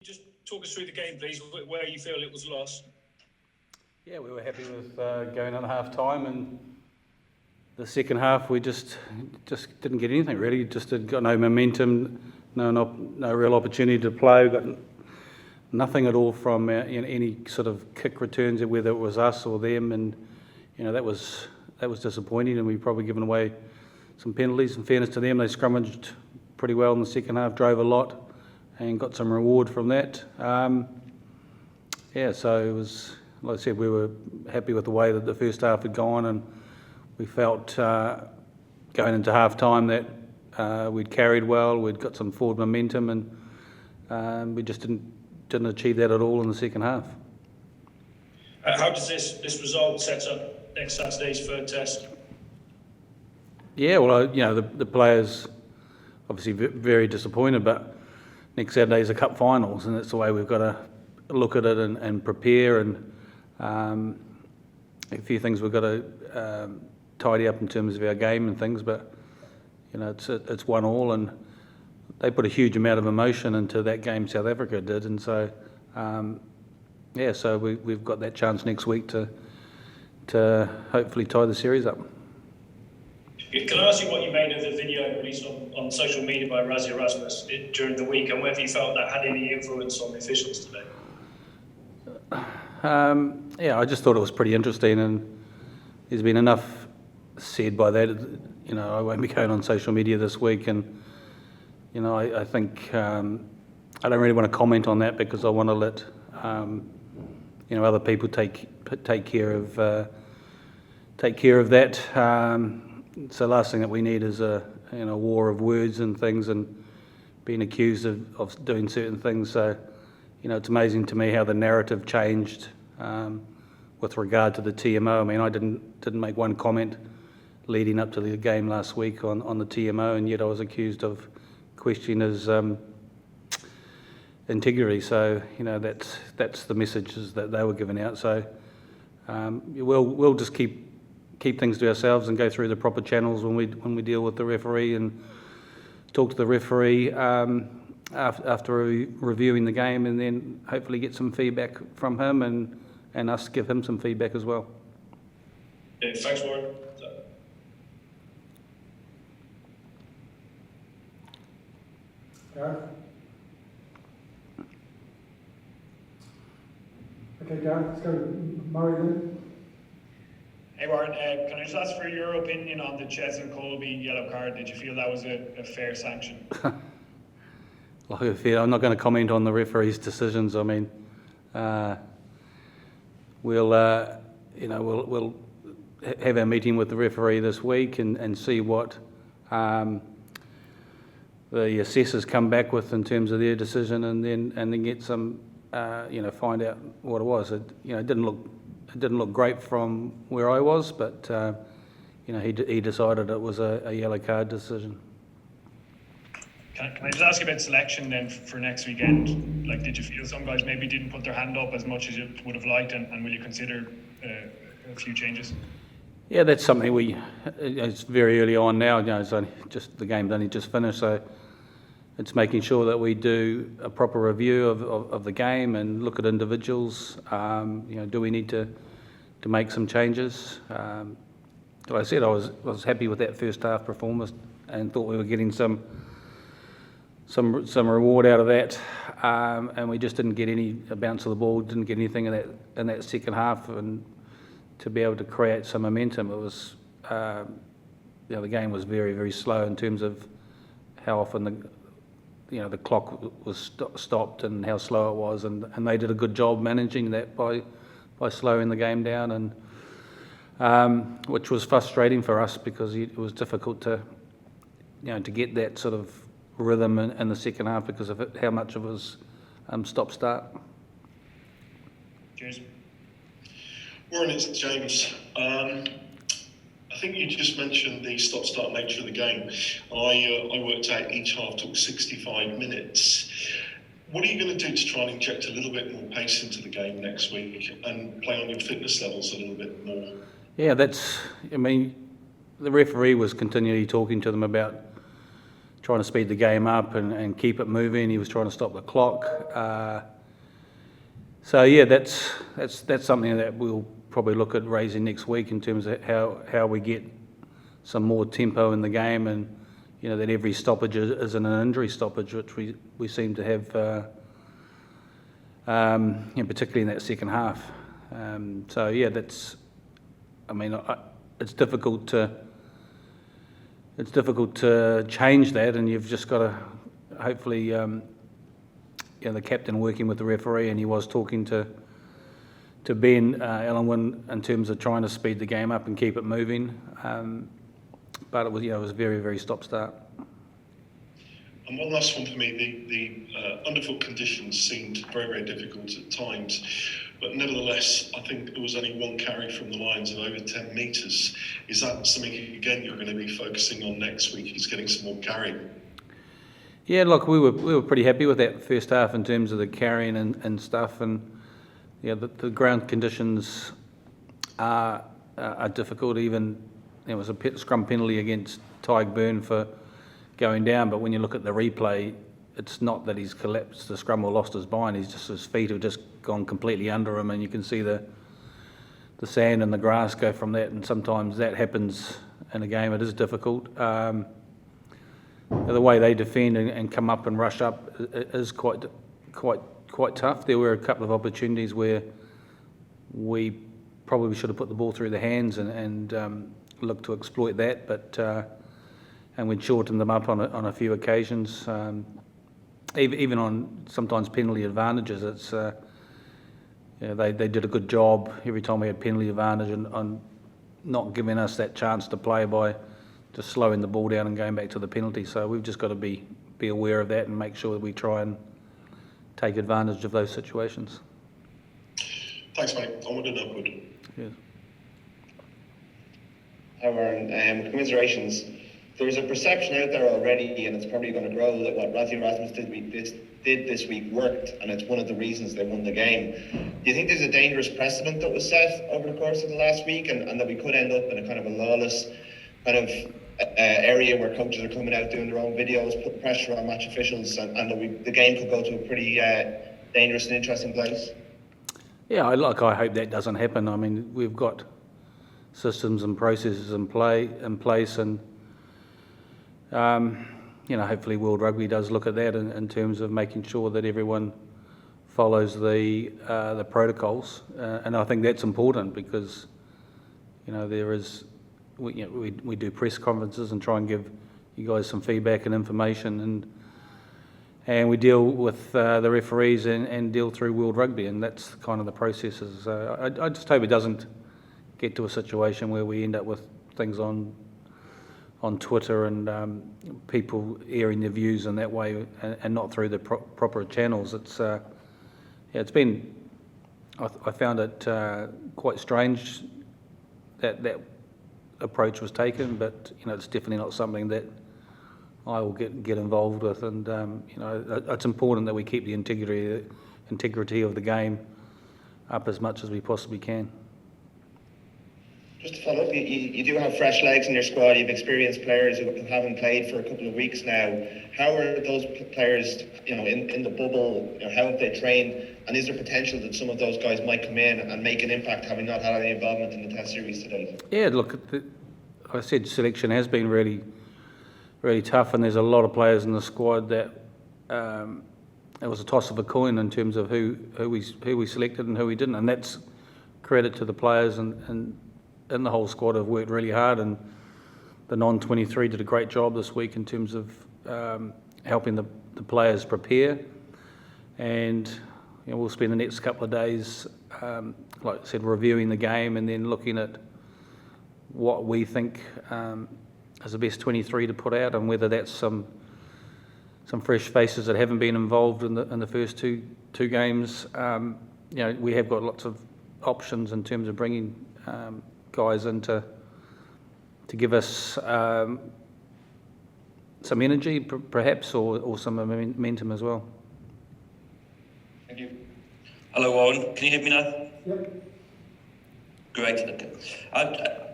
Just talk us through the game, please, where you feel it was lost. Yeah, we were happy with going on half time, and the second half we just didn't get anything really. Just got no momentum, no real opportunity to play. We got nothing at all from any sort of kick returns, whether it was us or them, and that was disappointing. And we've probably given away some penalties. In fairness to them, they scrummaged pretty well in the second half, drove a lot, and got some reward from that. So it was, like I said, we were happy with the way that the first half had gone, and we felt going into half time that we'd carried well, we'd got some forward momentum, and we just didn't achieve that at all in the second half. How does this result set up next Saturday's third test? Yeah, well, the players obviously very disappointed, but next Saturday's a cup finals, and that's the way we've got to look at it and prepare, and a few things we've got to tidy up in terms of our game and things, but it's 1-1, and they put a huge amount of emotion into that game, South Africa did, and so so we've got that chance next week to hopefully tie the series up. Can I ask you what you made of the video released on social media by Rassie Erasmus during the week, and whether you felt that had any influence on the officials today? I just thought it was pretty interesting, and there's been enough said by that. I won't be going on social media this week, and I think I don't really want to comment on that because I want to let other people take care of that. So the last thing that we need is a war of words and things, and being accused of doing certain things. So it's amazing to me how the narrative changed with regard to the TMO. I mean, I didn't make one comment leading up to the game last week on the TMO, and yet I was accused of questioning his integrity. So that's the messages that they were giving out. So we'll just keep things to ourselves and go through the proper channels when we deal with the referee, and talk to the referee after reviewing the game, and then hopefully get some feedback from him, and us give him some feedback as well. Yeah, thanks, Warren. Gareth? Okay, Gareth, let's go to Murray then. Hey Warren, can I just ask for your opinion on the Cheslin Colby yellow card? Did you feel that was a fair sanction? Like I feel, I'm not going to comment on the referee's decisions. I mean, we'll have our meeting with the referee this week and see what the assessors come back with in terms of their decision, and then get some find out what it was. It didn't look great from where I was, but he decided it was a yellow card decision. Can I just ask you about selection then for next weekend? Like, did you feel some guys maybe didn't put their hand up as much as you would have liked, and will you consider a few changes? Yeah, that's something it's very early on now. It's only just the game's only just finished, so it's making sure that we do a proper review of the game and look at individuals. Do we need to make some changes? Like I said, I was happy with that first half performance and thought we were getting some reward out of that, and we just didn't get any bounce of the ball, didn't get anything in that second half, and to be able to create some momentum, it was the game was very, very slow in terms of how often the clock was stopped and how slow it was, and they did a good job managing that by slowing the game down, and which was frustrating for us because it was difficult to get that sort of rhythm in the second half because of how much it was stop-start. Cheers. Warren, it's James. I think you just mentioned the stop-start nature of the game. I worked out each half took 65 minutes. What are you going to do to try and inject a little bit more pace into the game next week and play on your fitness levels a little bit more? Yeah, the referee was continually talking to them about trying to speed the game up and keep it moving. He was trying to stop the clock. So yeah, that's something that we'll probably look at raising next week in terms of how we get some more tempo in the game, and that every stoppage isn't an injury stoppage, which we seem to have, particularly in that second half. So yeah, it's difficult to change that, and you've just got to hopefully the captain working with the referee, and he was talking to Ben Ellenwin in terms of trying to speed the game up and keep it moving. But it was a very, very stop-start. And one last one for me, the underfoot conditions seemed very, very difficult at times, but nevertheless, I think there was only one carry from the Lions of over 10 metres. Is that something, again, you're going to be focusing on next week, is getting some more carrying? Yeah, look, we were pretty happy with that first half in terms of the carrying and stuff, and the ground conditions are difficult. Even there was a scrum penalty against Tyg Byrne for going down, but when you look at the replay, it's not that he's collapsed the scrum or lost his bind. His feet have just gone completely under him, and you can see the sand and the grass go from that. And sometimes that happens in a game. It is difficult. The way they defend and come up and rush up is quite tough. There were a couple of opportunities where we probably should have put the ball through the hands and looked to exploit that, but and we'd shortened them up on a few occasions. Even on sometimes penalty advantages, it's they did a good job every time we had penalty advantage on not giving us that chance to play by just slowing the ball down and going back to the penalty. So we've just got to be aware of that and make sure that we try and take advantage of those situations. Thanks, mate. Onward and upward. Yes. Hi, Warren. Commiserations. There's a perception out there already, and it's probably going to grow, that what Rassie Erasmus did this week worked, and it's one of the reasons they won the game. Do you think there's a dangerous precedent that was set over the course of the last week, and that we could end up in a kind of a lawless kind of area where coaches are coming out doing their own videos, putting pressure on match officials, and that the game could go to a pretty dangerous and interesting place? Yeah, I hope that doesn't happen. I mean, we've got systems and processes in place, and hopefully World Rugby does look at that in terms of making sure that everyone follows the protocols, and I think that's important because there is we do press conferences and try and give you guys some feedback and information, and we deal with the referees and deal through World Rugby, and that's kind of the processes. I just hope it doesn't get to a situation where we end up with things on Twitter and people airing their views in that way and not through the proper channels. It's been, I found it quite strange that approach was taken, but it's definitely not something that I will get involved with, and it's important that we keep the integrity of the game up as much as we possibly can. Just to follow up, you do have fresh legs in your squad. You've experienced players who haven't played for a couple of weeks now. How are those players, in the bubble? How have they trained? And is there potential that some of those guys might come in and make an impact, having not had any involvement in the Test series today? Yeah, look, I said selection has been really, really tough, and there's a lot of players in the squad that it was a toss of a coin in terms of who we selected and who we didn't, and that's credit to the players and the whole squad have worked really hard, and the non-23 did a great job this week in terms of helping the players prepare, and we'll spend the next couple of days, like I said, reviewing the game and then looking at what we think is the best 23 to put out, and whether that's some fresh faces that haven't been involved in the first two games. We have got lots of options in terms of bringing guys in to give us some energy, perhaps, or some momentum as well. Thank you. Hello, Warren. Can you hear me now? Yep. Great. Okay.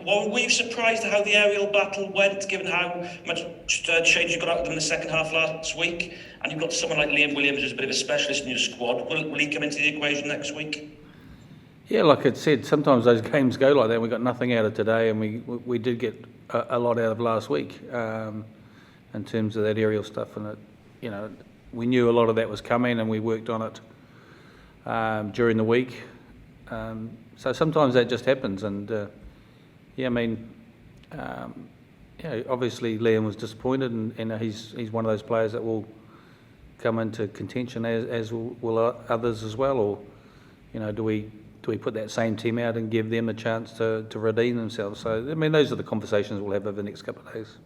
were you surprised at how the aerial battle went, given how much change you got out of them in the second half last week? And you've got someone like Liam Williams who's a bit of a specialist in your squad. Will he come into the equation next week? Yeah, like I said, sometimes those games go like that. We got nothing out of today, and we did get a lot out of last week in terms of that aerial stuff. And we knew a lot of that was coming, and we worked on it during the week. So sometimes that just happens, and obviously Liam was disappointed, and he's one of those players that will come into contention as will others as well. Or do we put that same team out and give them a chance to redeem themselves? So I mean, those are the conversations we'll have over the next couple of days.